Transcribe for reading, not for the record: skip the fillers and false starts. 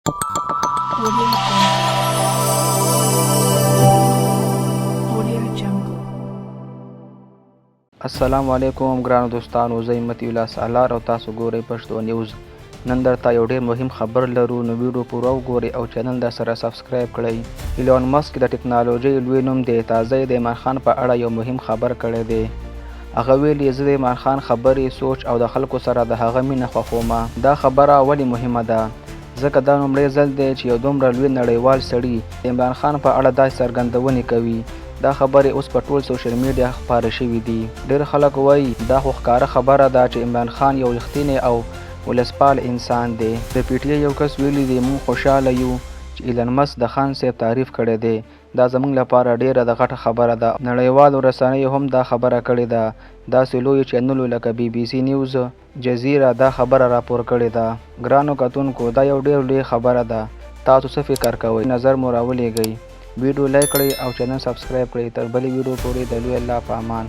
Audio Jungle. السلام علیکم ګرانو دوستانو، زه متي الله سالار او تاسو ګورئ پښتو نیوز. نن درته یو ډیر مهم خبر لرو، نو ویډیو پوره وګورئ او چینل در سره سبسکرایب کړئ. ایلون مسک د ټکنالوژۍ لوی نوم دی. تازه د ایمان خان په اړه یو مهم خبر کړی دی. هغه ویلي زه د ایمان خان خبرې، سوچ او د خلکو سره د هغه مینه خوښوم. دا خبره ولې مهمه ده؟ ځکه دا لومړی ځل دی چې یو دومره لوی نړیوال سړي د عمران خان په اړه داسې څرګندونې کوي. دا خبرې اوس په ټول سوشل میډیا خپاره شوي دي. ډېر خلک وایي دا خو ښکاره خبره ده چې عمران خان یو رښتینی او ولسپال انسان دی. د پی ټی آی یو کس ویلي دی موږ خوشحاله یو چې ایلن مسک د خان صاحب تعریف کړی دی. دا زموږ لپاره ډیره د غټه خبره ده. نړیوالو رسنیو هم دا خبره کړې ده. داسې لویو چینلو لکه بی بی سی نیوز، جزیره دا خبره راپور کړې ده. ګرانو کتونکو، دا یو ډیر لوی خبره ده. تاسو څه فکر کوئ؟ نظر مو راولېږئ. ویډیو لایک کړئ او چینل سبسکرایب کړئ. تر بلې ویډیو پورې د لوی الله په امان.